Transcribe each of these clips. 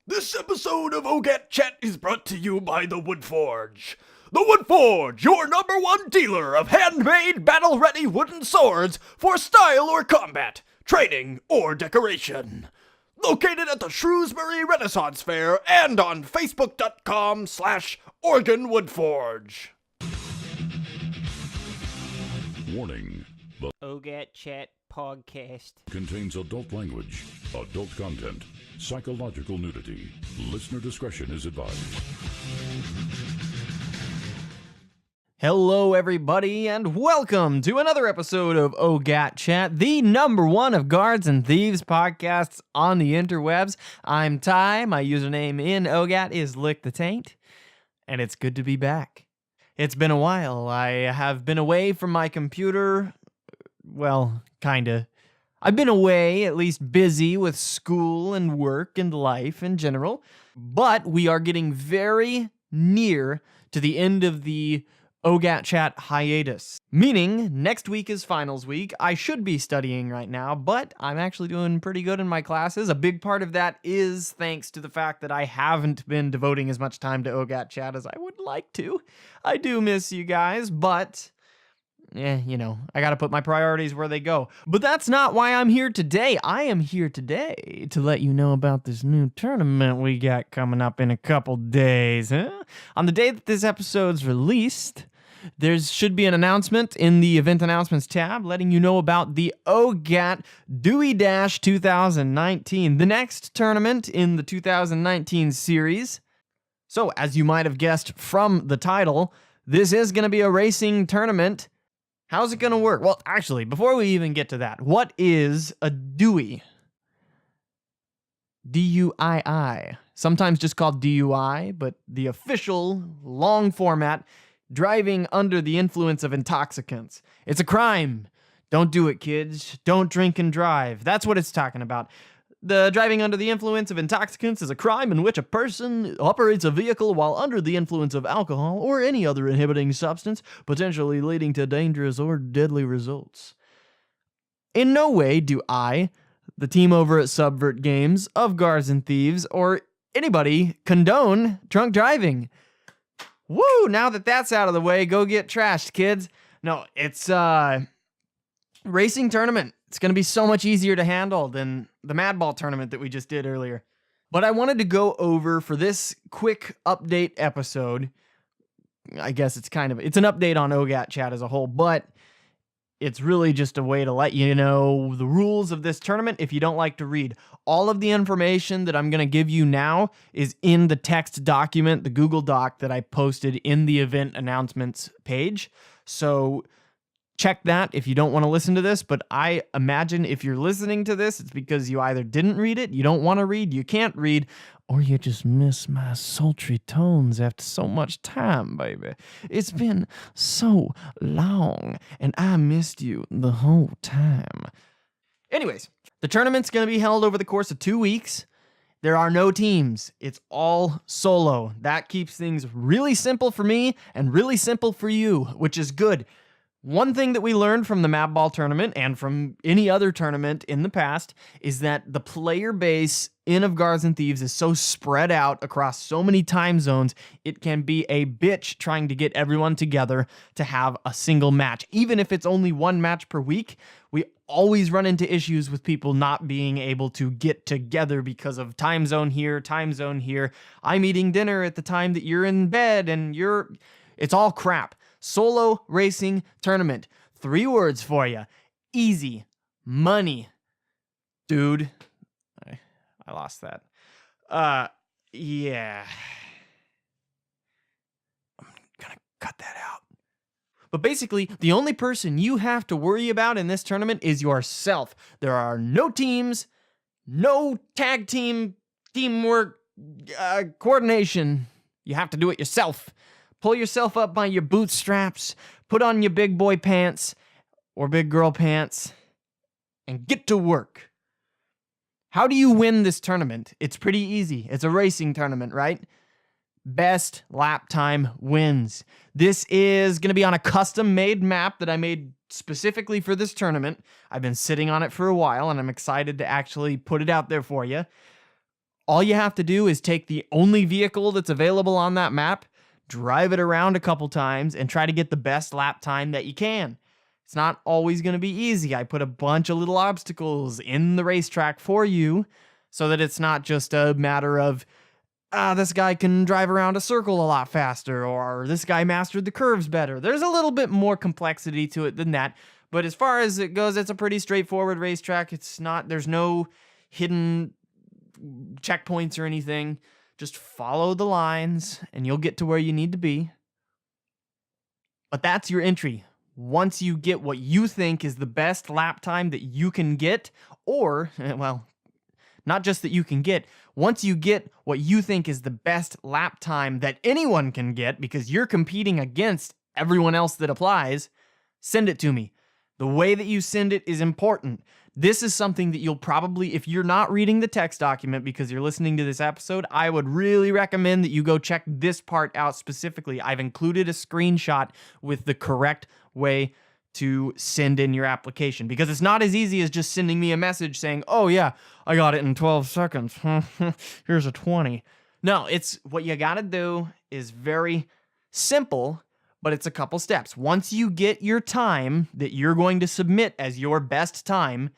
This episode of OGATCHAT is brought to you by the Woodforge. The Woodforge, your #1 dealer of handmade, battle-ready wooden swords for style or combat, training or decoration. Located at the Shrewsbury Renaissance Fair and on Facebook.com/Oregon Woodforge. Warning. The OGATCHAT podcast contains adult language, adult content, psychological nudity. Listener discretion is advised. Hello, everybody, and welcome to another episode of OGATCHAT, the #1 of Guards and Thieves podcasts on the interwebs. I'm Ty. My username in OGAT is Lick the Taint, and it's good to be back. It's been a while. I have been away from my computer. Well, kinda. I've been away, at least busy with school and work and life in general, but we are getting very near to the end of the OGATCHAT hiatus, meaning next week is finals week. I should be studying right now, but I'm actually doing pretty good in my classes. A big part of that is thanks to the fact that I haven't been devoting as much time to OGATCHAT as I would like to. I do miss you guys, but I gotta put my priorities where they go. But that's not why I'm here today. I am here today to let you know about this new tournament we got coming up in a couple days. On the day that this episode's released, there should be an announcement in the event announcements tab letting you know about the OGAT DUII Dash 2019, the next tournament in the 2019 series. So, as you might have guessed from the title, this is going to be a racing tournament. How's it going to work? Well, actually, before we even get to that, what is a DUI? D-U-I-I. Sometimes just called DUI, but the official, long format, driving under the influence of intoxicants. It's a crime. Don't do it, kids. Don't drink and drive. That's what it's talking about. The driving under the influence of intoxicants is a crime in which a person operates a vehicle while under the influence of alcohol or any other inhibiting substance, potentially leading to dangerous or deadly results. In no way do I, the team over at Subvert Games, of Guards and Thieves, or anybody condone drunk driving. Woo! Now that that's out of the way, go get trashed, kids. No, it's racing tournament. It's going to be so much easier to handle than the Madball tournament that we just did earlier. But I wanted to go over for this quick update episode. I guess it's an update on OGATCHAT as a whole, but it's really just a way to let you know the rules of this tournament if you don't like to read. All of the information that I'm going to give you now is in the text document, the Google Doc that I posted in the event announcements page. So check that if you don't want to listen to this, but I imagine if you're listening to this, it's because you either didn't read it, you don't want to read, you can't read, or you just miss my sultry tones after so much time, baby. It's been so long, and I missed you the whole time. Anyways, the tournament's going to be held over the course of 2 weeks. There are no teams. It's all solo. That keeps things really simple for me and really simple for you, which is good. One thing that we learned from the Madball tournament and from any other tournament in the past is that the player base in Of Guards and Thieves is so spread out across so many time zones, it can be a bitch trying to get everyone together to have a single match. Even if it's only one match per week, we always run into issues with people not being able to get together because of time zone here, time zone here. I'm eating dinner at the time that you're in bed and it's all crap. Solo racing tournament. 3 words for you. Easy. Money. Dude. I lost that. Yeah. I'm gonna cut that out. But basically, the only person you have to worry about in this tournament is yourself. There are no teams, no tag team, teamwork, coordination. You have to do it yourself. Pull yourself up by your bootstraps, put on your big boy pants or big girl pants, and get to work. How do you win this tournament? It's pretty easy. It's a racing tournament, right? Best lap time wins. This is going to be on a custom-made map that I made specifically for this tournament. I've been sitting on it for a while, and I'm excited to actually put it out there for you. All you have to do is take the only vehicle that's available on that map, drive it around a couple times, and try to get the best lap time that you can. It's not always going to be easy. I put a bunch of little obstacles in the racetrack for you so that it's not just a matter of, this guy can drive around a circle a lot faster, or this guy mastered the curves better. There's a little bit more complexity to it than that. But as far as it goes, it's a pretty straightforward racetrack. There's no hidden checkpoints or anything. Just follow the lines and you'll get to where you need to be. But that's your entry. Once you get what you think is the best lap time that you can get, or, well, not just that you can get, once you get what you think is the best lap time that anyone can get, because you're competing against everyone else that applies, send it to me. The way that you send it is important. This is something that you'll probably, if you're not reading the text document because you're listening to this episode, I would really recommend that you go check this part out specifically. I've included a screenshot with the correct way to send in your application, because it's not as easy as just sending me a message saying, oh yeah, I got it in 12 seconds. Here's a 20. No, it's what you got to do is very simple, but it's a couple steps. Once you get your time that you're going to submit as your best time,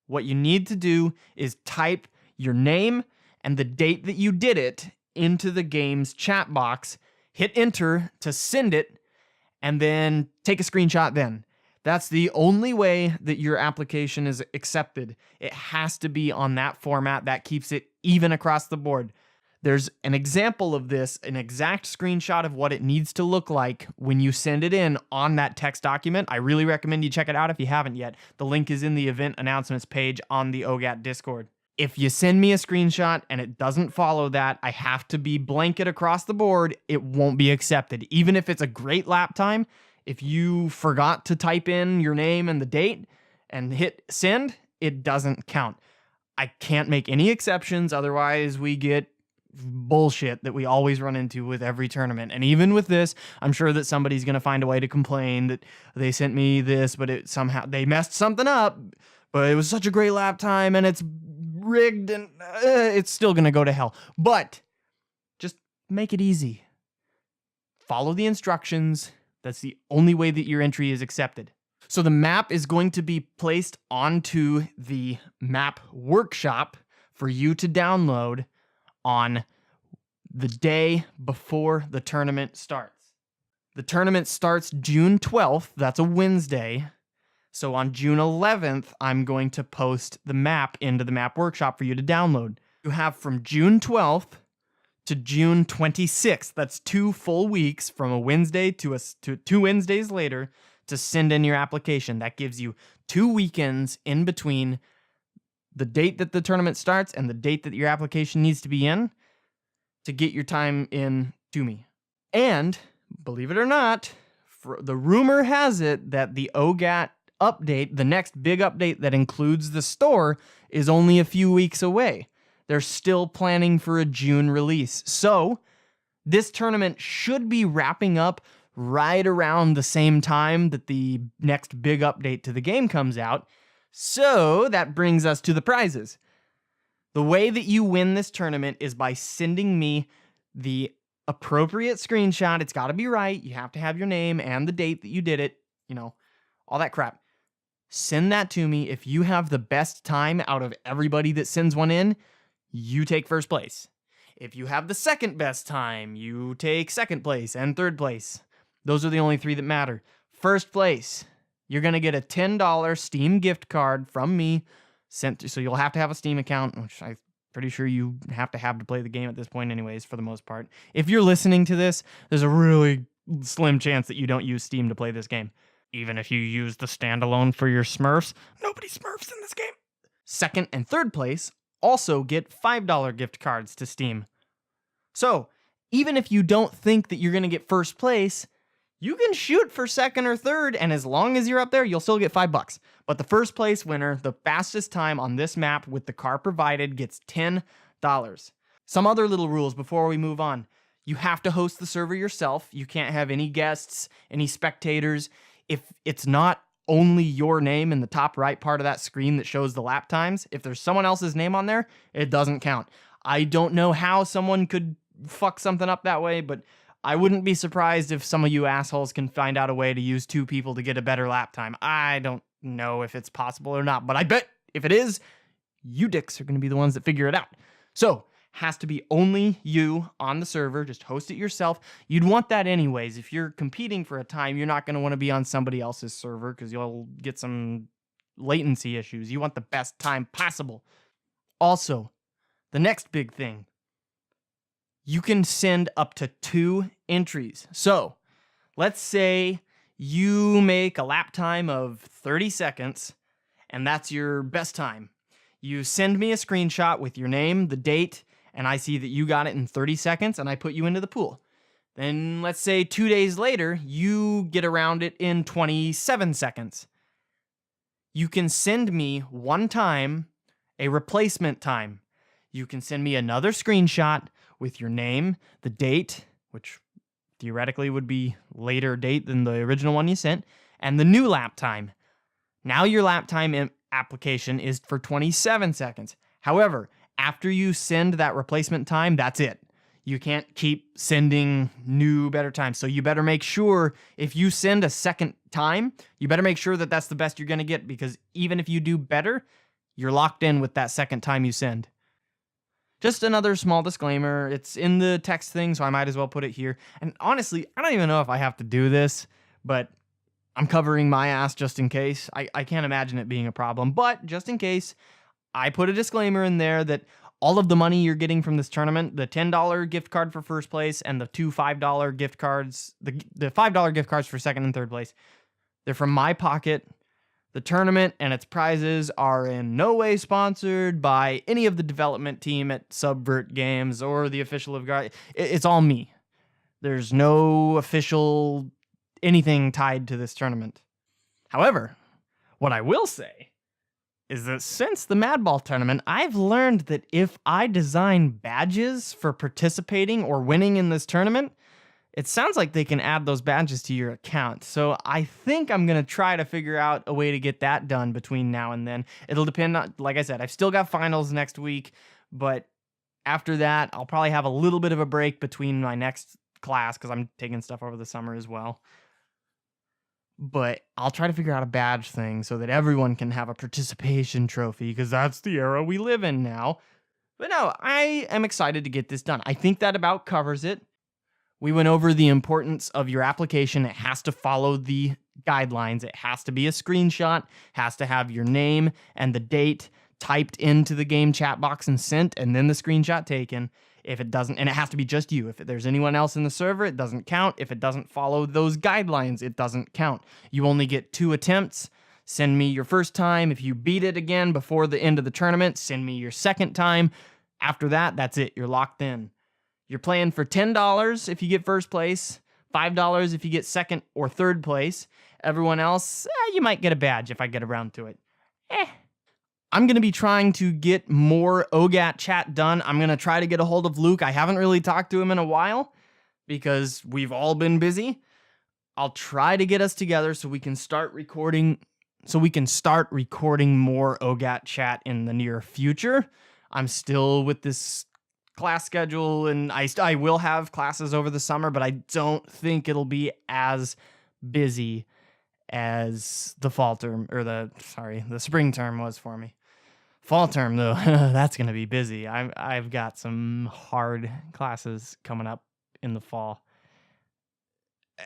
what you need to do is type your name and the date that you did it into the game's chat box, hit enter to send it, and then take a screenshot then. That's the only way that your application is accepted. It has to be on that format. That keeps it even across the board. There's an example of this, an exact screenshot of what it needs to look like when you send it in on that text document. I really recommend you check it out if you haven't yet. The link is in the event announcements page on the OGAT Discord. If you send me a screenshot and it doesn't follow that, I have to be blanket across the board. It won't be accepted. Even if it's a great lap time, if you forgot to type in your name and the date and hit send, it doesn't count. I can't make any exceptions, otherwise we get bullshit that we always run into with every tournament. And even with this, I'm sure that somebody's going to find a way to complain that they sent me this, but it somehow they messed something up, but it was such a great lap time and it's rigged and it's still going to go to hell. But just make it easy. Follow the instructions. That's the only way that your entry is accepted. So the map is going to be placed onto the map workshop for you to download on the day before the tournament starts. The tournament starts June 12th. That's a Wednesday. So on June 11th, I'm going to post the map into the map workshop for you to download. You have from June 12th to June 26th. That's 2 full weeks from a Wednesday to 2 Wednesdays later to send in your application. That gives you 2 weekends in between the date that the tournament starts and the date that your application needs to be in to get your time in to me. And believe it or not, the rumor has it that the OGAT update, the next big update that includes the store, is only a few weeks away. They're still planning for a June release. So this tournament should be wrapping up right around the same time that the next big update to the game comes out. So that brings us to the prizes. The way that you win this tournament is by sending me the appropriate screenshot. It's got to be right. You have to have your name and the date that you did it, all that crap. Send that to me. If you have the best time out of everybody that sends one in, you take first place. If you have the second best time, you take second place and third place. Those are the only 3 that matter. First place, you're going to get a $10 Steam gift card from me sent to, so you'll have to have a Steam account, which I'm pretty sure you have to play the game at this point anyways, for the most part. If you're listening to this, there's a really slim chance that you don't use Steam to play this game. Even if you use the standalone for your Smurfs, nobody Smurfs in this game. Second and third place also get $5 gift cards to Steam. So, even if you don't think that you're going to get first place, you can shoot for second or third, and as long as you're up there, you'll still get $5. But the first place winner, the fastest time on this map with the car provided, gets $10. Some other little rules before we move on. You have to host the server yourself. You can't have any guests, any spectators. If it's not only your name in the top right part of that screen that shows the lap times, if there's someone else's name on there, it doesn't count. I don't know how someone could fuck something up that way, but I wouldn't be surprised if some of you assholes can find out a way to use 2 people to get a better lap time. I don't know if it's possible or not, but I bet if it is, you dicks are going to be the ones that figure it out. So, has to be only you on the server. Just host it yourself. You'd want that anyways. If you're competing for a time, you're not going to want to be on somebody else's server because you'll get some latency issues. You want the best time possible. Also, the next big thing, you can send up to 2 entries. So, let's say you make a lap time of 30 seconds, and that's your best time. You send me a screenshot with your name, the date, and I see that you got it in 30 seconds, and I put you into the pool. Then, let's say 2 days later, you get around it in 27 seconds. You can send me one time a replacement time. You can send me another screenshot with your name, the date, which theoretically would be later date than the original one you sent, and the new lap time. Now your lap time application is for 27 seconds. However, after you send that replacement time, that's it. You can't keep sending new, better times. So you better make sure if you send a second time, you better make sure that that's the best you're going to get, because even if you do better, you're locked in with that second time you send. Just another small disclaimer. It's in the text thing, so I might as well put it here. And honestly, I don't even know if I have to do this, but I'm covering my ass just in case. I can't imagine it being a problem, but just in case, I put a disclaimer in there that all of the money you're getting from this tournament, the $10 gift card for first place and the 2 $5 gift cards, the $5 gift cards for second and third place, they're from my pocket. The tournament and its prizes are in no way sponsored by any of the development team at Subvert Games or the official of God. It's all me. There's no official anything tied to this tournament. However, what I will say is that since the Madball tournament, I've learned that if I design badges for participating or winning in this tournament, it sounds like they can add those badges to your account. So I think I'm going to try to figure out a way to get that done between now and then. It'll depend on, like I said, I've still got finals next week, but after that, I'll probably have a little bit of a break between my next class because I'm taking stuff over the summer as well. But I'll try to figure out a badge thing so that everyone can have a participation trophy, because that's the era we live in now. But no, I am excited to get this done. I think that about covers it. We went over the importance of your application. It has to follow the guidelines. It has to be a screenshot, has to have your name and the date typed into the game chat box and sent, and then the screenshot taken. If it doesn't, and it has to be just you. If there's anyone else in the server, it doesn't count. If it doesn't follow those guidelines, it doesn't count. You only get 2 attempts. Send me your first time. If you beat it again before the end of the tournament, send me your second time. After that, that's it. You're locked in. You're playing for $10 if you get first place, $5 if you get second or third place. Everyone else, you might get a badge if I get around to it. I'm going to be trying to get more OGATCHAT done. I'm going to try to get a hold of Luke. I haven't really talked to him in a while because we've all been busy. I'll try to get us together so we can start recording more OGATCHAT in the near future. I'm still with this class schedule, and I will have classes over the summer, but I don't think it'll be as busy as the fall term, or the spring term was for me. Fall term, though, that's going to be busy. I've got some hard classes coming up in the fall.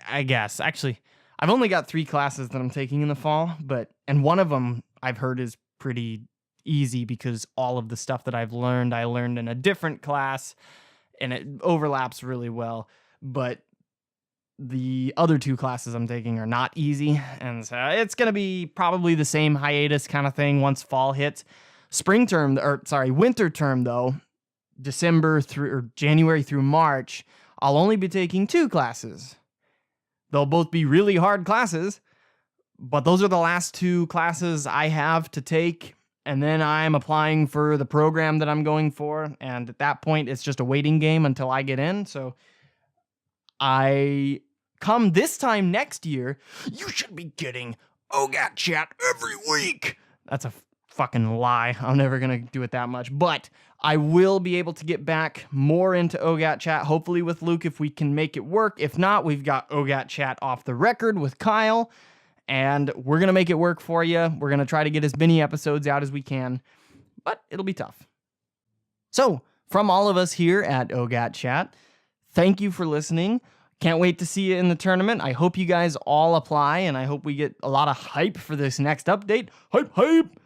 I guess. Actually, I've only got 3 classes that I'm taking in the fall, and one of them I've heard is pretty easy because all of the stuff that I learned in a different class, and it overlaps really well. But the other 2 classes I'm taking are not easy, and so it's going to be probably the same hiatus kind of thing once fall hits. Winter term, though, January through March, I'll only be taking 2 classes. They'll both be really hard classes, but those are the last 2 classes I have to take, and then I'm applying for the program that I'm going for, and at that point, it's just a waiting game until I get in. So come this time next year, you should be getting OGATCHAT every week. That's a fucking lie. I'm never going to do it that much, but I will be able to get back more into OGAT chat, hopefully with Luke if we can make it work. If not, we've got OGAT chat off the record with Kyle, and we're going to make it work for you. We're going to try to get as many episodes out as we can, but it'll be tough. So, from all of us here at OGAT chat, thank you for listening. Can't wait to see you in the tournament. I hope you guys all apply, and I hope we get a lot of hype for this next update. Hype, hype!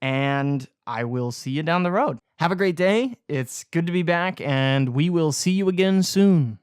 And I will see you down the road. Have a great day. It's good to be back, and we will see you again soon.